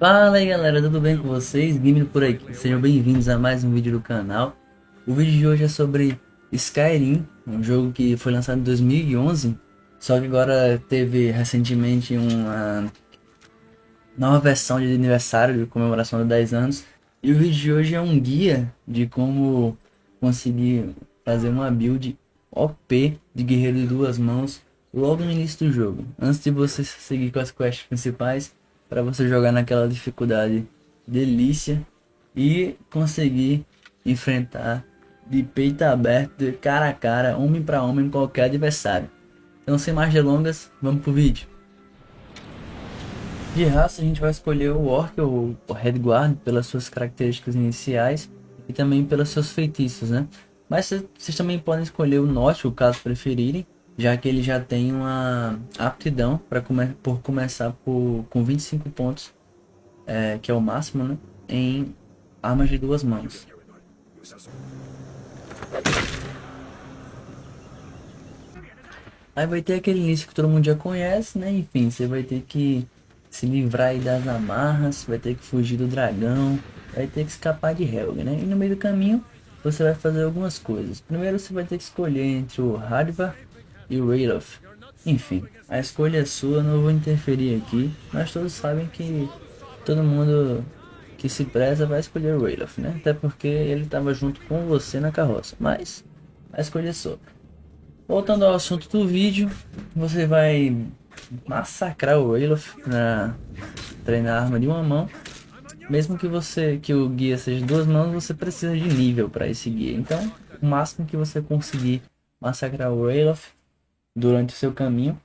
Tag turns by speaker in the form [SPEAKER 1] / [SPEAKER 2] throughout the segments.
[SPEAKER 1] Fala aí galera, tudo bem com vocês? Gamer por aqui, sejam bem-vindos a mais um vídeo do canal. O vídeo de hoje é sobre Skyrim, um jogo que foi lançado em 2011, só que agora teve recentemente uma nova versão de aniversário de comemoração de 10 anos. E o vídeo de hoje é um guia de como conseguir fazer uma build OP de guerreiro de duas mãos logo no início do jogo, antes de você seguir com as quests principais, para você jogar naquela dificuldade delícia e conseguir enfrentar de peito aberto, de cara a cara, homem para homem, qualquer adversário. Então, sem mais delongas, vamos pro vídeo. De raça a gente vai escolher o Orc ou o Redguard pelas suas características iniciais e também pelos seus feitiços, né? Mas vocês também podem escolher o Nótico caso preferirem, já que ele já tem uma aptidão para começar com 25 pontos, que é o máximo, né? Em armas de duas mãos. Aí vai ter aquele início que todo mundo já conhece, né? Enfim, você vai ter que se livrar aí das amarras, vai ter que fugir do dragão, vai ter que escapar de Helg, né? E no meio do caminho você vai fazer algumas coisas. Primeiro você vai ter que escolher entre o Hadvar e o Ralof. Enfim, a escolha é sua, não vou interferir aqui, mas todos sabem que todo mundo que se preza vai escolher o Ralof, né? Até porque ele estava junto com você na carroça, mas a escolha é sua. Voltando ao assunto do vídeo, você vai massacrar o Ralof para treinar a arma de uma mão. Mesmo que o guia seja de duas mãos, você precisa de nível para esse guia. Então, o máximo que você conseguir massacrar o Ralof durante o seu caminho,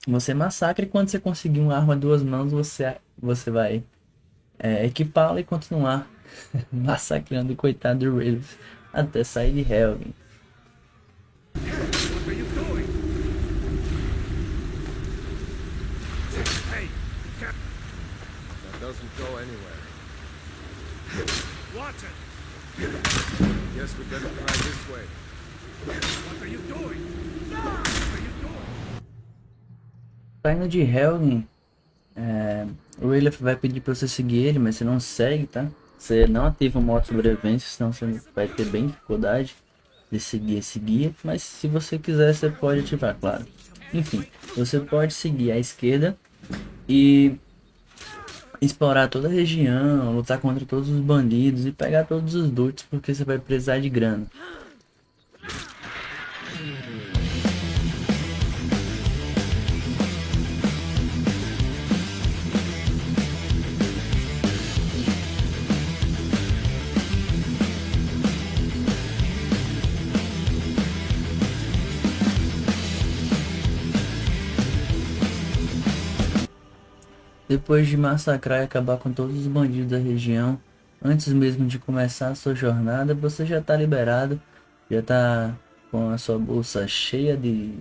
[SPEAKER 1] você massacra, e quando você conseguir uma arma de duas mãos, você vai equipá-la e continuar massacrando o coitado do Ralof até sair de Helgen.
[SPEAKER 2] Doesn't go anywhere. Watch it. Guess we better try this way. What are you doing? What are you doing?
[SPEAKER 1] Saindo de Helgen, o Ralof vai pedir para você seguir ele, mas você não segue, tá? Você não ativa o modo sobrevivência, senão você vai ter bem dificuldade de seguir esse guia. Mas se você quiser, você pode ativar, claro. Enfim, você pode seguir à esquerda e explorar toda a região, lutar contra todos os bandidos e pegar todos os loots, porque você vai precisar de grana. Depois de massacrar e acabar com todos os bandidos da região, antes mesmo de começar a sua jornada, você já está liberado, já está com a sua bolsa cheia de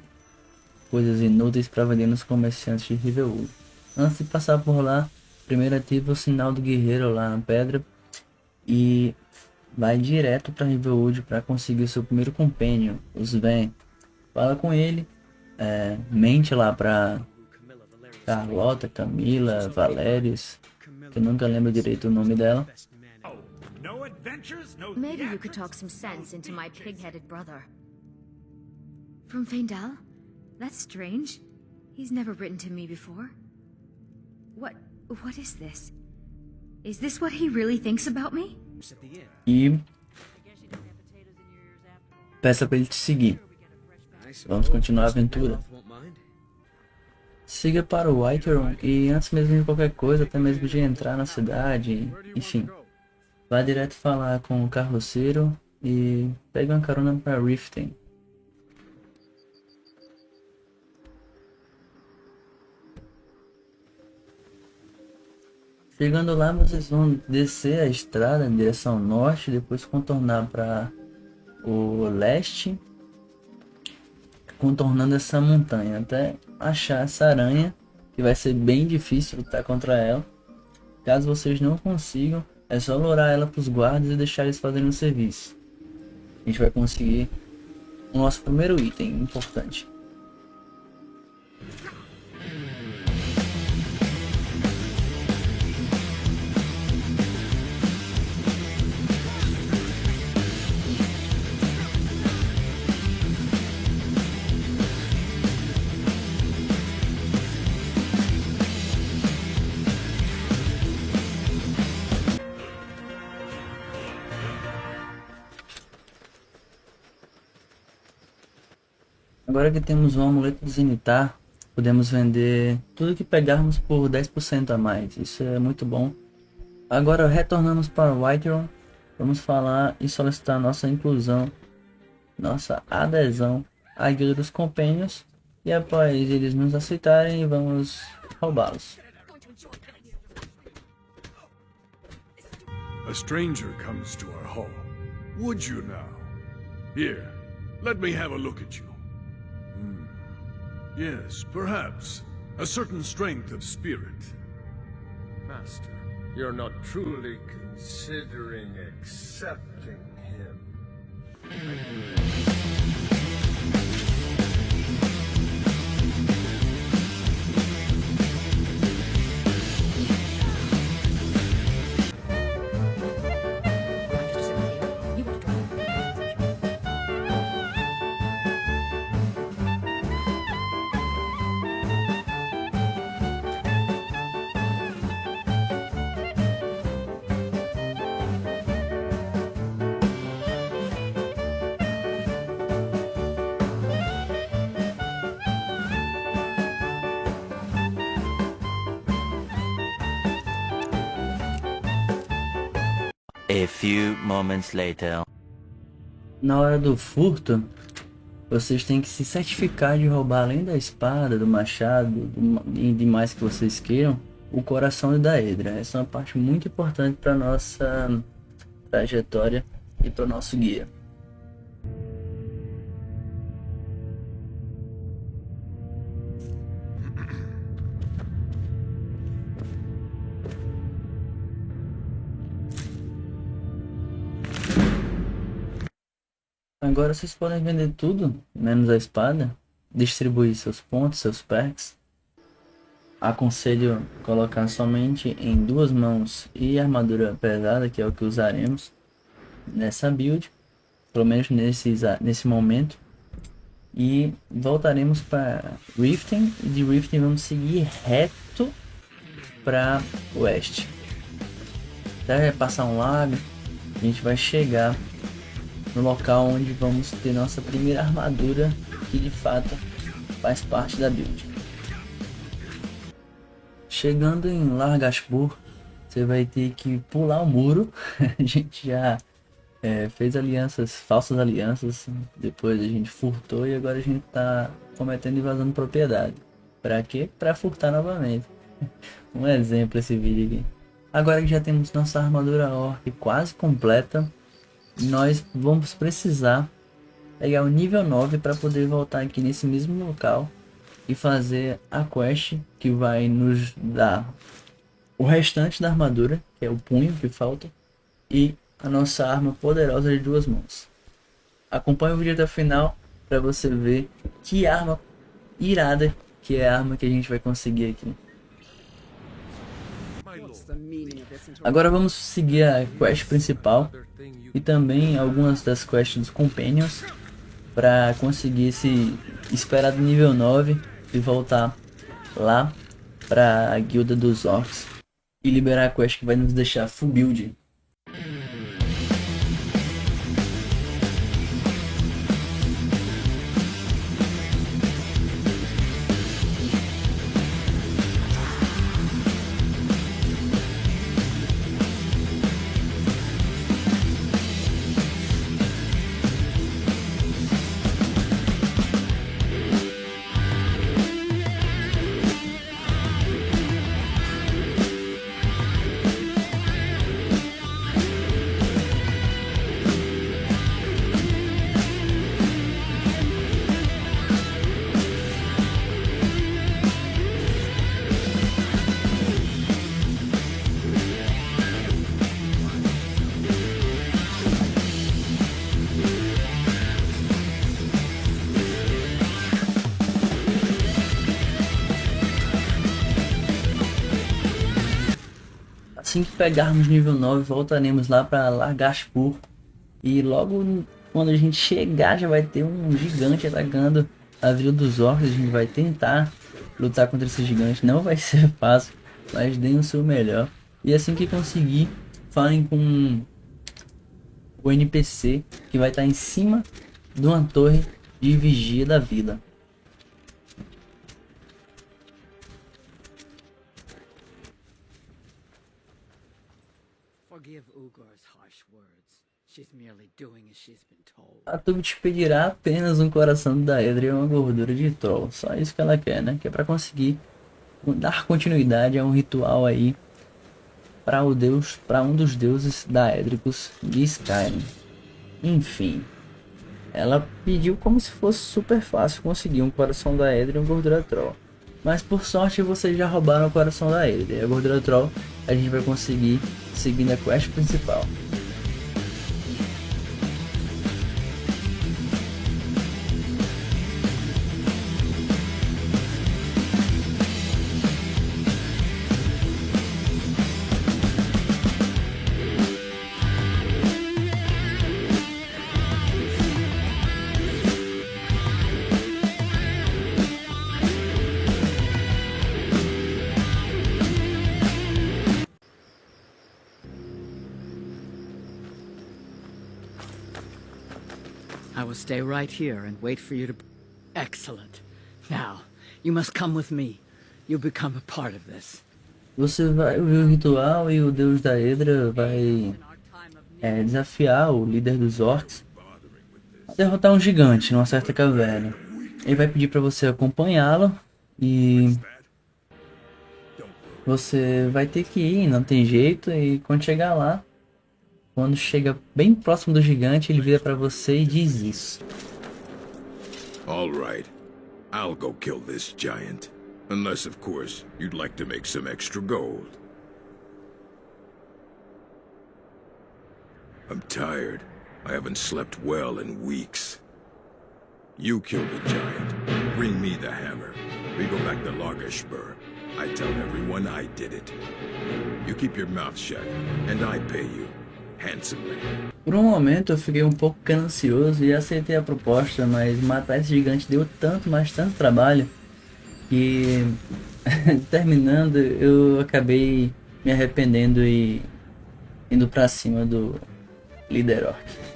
[SPEAKER 1] coisas inúteis para vender nos comerciantes de Riverwood. Antes de passar por lá, primeiro ativa o sinal do guerreiro lá na pedra e vai direto para Riverwood para conseguir o seu primeiro companion, o Sven. Fala com ele, mente lá para Carlota, Camila, Valérios, que eu nunca lembro direito o nome dela.
[SPEAKER 3] Maybe you could talk some sense into my pig-headed brother. From Feindal? That's strange. He's never written to me before. What is this? Is this what he really thinks about me?
[SPEAKER 1] E peça para ele te seguir. Vamos continuar a aventura. Siga para o Whiterun e antes mesmo de qualquer coisa, até mesmo de entrar na cidade, enfim, vá direto falar com o carroceiro e pegue uma carona para Riften. Chegando lá, vocês vão descer a estrada em direção norte, depois contornar para o leste, contornando essa montanha até achar essa aranha, que vai ser bem difícil lutar contra ela. Caso vocês não consigam, é só lourar ela para os guardas e deixar eles fazerem o serviço. A gente vai conseguir o nosso primeiro item importante. Agora que temos o amuleto do Zenitar, podemos vender tudo que pegarmos por 10% a mais. Isso é muito bom. Agora retornamos para Whiterun. Vamos falar e solicitar nossa inclusão, nossa adesão à Guilda dos Compênios. E após eles nos aceitarem, vamos roubá-los.
[SPEAKER 2] A stranger comes to our hall. Would you now? Here, let me have a look at you. Yes, perhaps. A certain strength of spirit.
[SPEAKER 4] Master, you're not truly considering accepting him.
[SPEAKER 5] A few moments later.
[SPEAKER 1] Na hora do furto, vocês têm que se certificar de roubar, além da espada, do machado e demais que vocês queiram, o coração da Daedra. Essa é uma parte muito importante para nossa trajetória e para o nosso guia. Agora vocês podem vender tudo, menos a espada, distribuir seus pontos, seus perks. Aconselho colocar somente em 2 mãos e armadura pesada, que é o que usaremos nessa build, pelo menos nesse momento. E voltaremos para Riften, e de Riften vamos seguir reto para oeste. Até passar um lago, a gente vai chegar no local onde vamos ter nossa primeira armadura, que de fato faz parte da build. Chegando em Largashbur, você vai ter que pular o muro. A gente já fez alianças, falsas alianças, depois a gente furtou e agora a gente tá cometendo invasão de propriedade. Pra quê? Pra furtar novamente. Um exemplo esse vídeo aqui. Agora que já temos nossa armadura orc quase completa, nós vamos precisar pegar o nível 9 para poder voltar aqui nesse mesmo local e fazer a quest que vai nos dar o restante da armadura, que é o punho que falta, e a nossa arma poderosa de 2 mãos. Acompanhe o vídeo até o final para você ver que arma irada que é a arma que a gente vai conseguir aqui. Agora vamos seguir a quest principal e também algumas das quests dos Companions para conseguir esse esperado nível 9 e voltar lá para a guilda dos orcs e liberar a quest que vai nos deixar full build. Assim que pegarmos nível 9, voltaremos lá para Largashbur. E logo quando a gente chegar, já vai ter um gigante atacando a vila dos orcs. A gente vai tentar lutar contra esse gigante. Não vai ser fácil, mas deem o seu melhor. E assim que conseguir, falem com o NPC que vai estar em cima de uma torre de vigia da vila.
[SPEAKER 6] Forgive Ugor's harsh words. She's merely doing as she's been told.
[SPEAKER 1] A Tub te pedirá apenas um coração do Daedra e uma gordura de troll. Só isso que ela quer, né? Que é pra conseguir dar continuidade a um ritual aí para um dos deuses daédricos de Skyrim. Enfim, ela pediu como se fosse super fácil conseguir um coração da Edra e uma gordura troll. Mas por sorte vocês já roubaram o coração da Edra e a gordura troll a gente vai conseguir seguindo a quest principal.
[SPEAKER 6] I will stay right here and wait for you to... Excellent. Now, you must come with me. You'll become a part of this.
[SPEAKER 1] Você vai ouvir o ritual e o deus da Edra vai
[SPEAKER 6] In our time of need,
[SPEAKER 1] desafiar o líder dos orcs a derrotar um gigante numa certa caverna. Ele vai pedir para você acompanhá-lo e você vai ter que ir, não tem jeito, e quando chegar lá, quando chega bem próximo do gigante, ele vira para você e diz isso.
[SPEAKER 2] All right. I'll go kill this giant. Unless, of course, you'd like to make some extra gold. I'm tired. I haven't slept well in weeks. You kill the giant. Bring me the hammer. We go back to Lagerspur. I tell everyone I did it. You keep your mouth shut, and I pay you handsomely.
[SPEAKER 1] Por um momento eu fiquei um pouco ansioso e aceitei a proposta, mas matar esse gigante deu tanto, mas tanto trabalho que terminando eu acabei me arrependendo e indo pra cima do líder orc.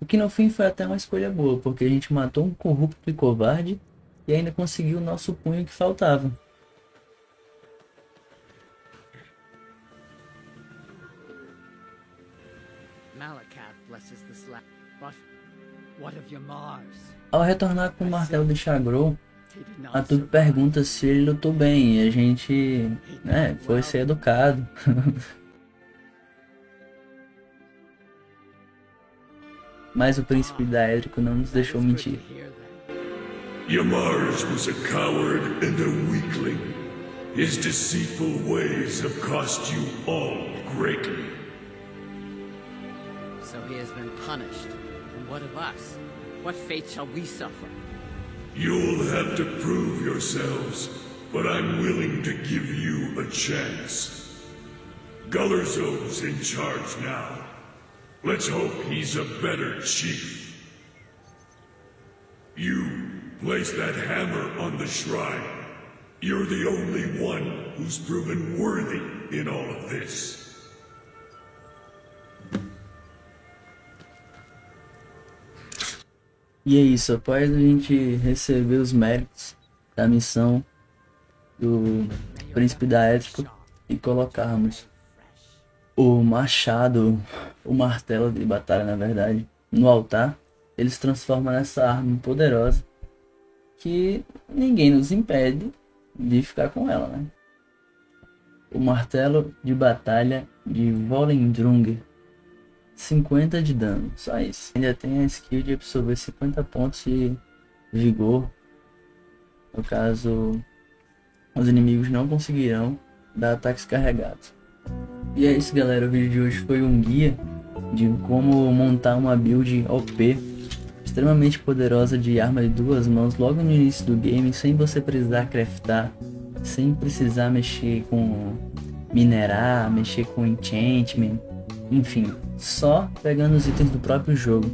[SPEAKER 1] O que no fim foi até uma escolha boa, porque a gente matou um corrupto e covarde e ainda conseguiu o nosso punho que faltava.
[SPEAKER 6] Malacath blesses this land. But what of your Mars?
[SPEAKER 1] Ao retornar com o martelo de Chagrol,
[SPEAKER 6] He did
[SPEAKER 1] a
[SPEAKER 6] not
[SPEAKER 1] Tub pergunta se ele lutou bem e a gente foi ser educado. Mas o príncipe daédrico não nos deixou mentir.
[SPEAKER 6] hear that.
[SPEAKER 7] Yamars was a coward and a weakling. His deceitful ways have cost you all greatly.
[SPEAKER 6] So he has been punished. And what of us? What fate shall we suffer?
[SPEAKER 7] You'll have to prove yourselves, but I'm willing to give you a chance. Gullerzo's in charge now. Let's hope he's a better chief. You place that hammer on the shrine. You're the only one who's proven worthy in all of this.
[SPEAKER 1] E é isso, após a gente receber os méritos da missão do Príncipe da Ética e colocarmos o machado, o martelo de batalha na verdade, no altar, ele se transforma nessa arma poderosa que ninguém nos impede de ficar com ela, né? O martelo de batalha de Volendrung, 50 de dano, só isso. Ainda tem a skill de absorver 50 pontos de vigor, no caso os inimigos não conseguirão dar ataques carregados. E é isso, galera, o vídeo de hoje foi um guia de como montar uma build OP extremamente poderosa de arma de 2 mãos logo no início do game, sem você precisar craftar, sem precisar mexer com minerar, mexer com enchantment, enfim, só pegando os itens do próprio jogo.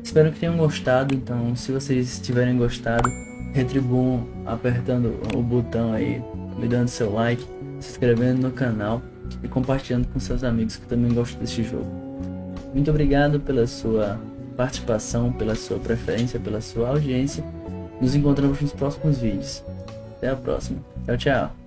[SPEAKER 1] Espero que tenham gostado, então se vocês tiverem gostado, retribuam apertando o botão aí, me dando seu like, se inscrevendo no canal e compartilhando com seus amigos que também gostam desse jogo. Muito obrigado pela sua participação, pela sua preferência, pela sua audiência. Nos encontramos nos próximos vídeos. Até a próxima. Tchau, tchau.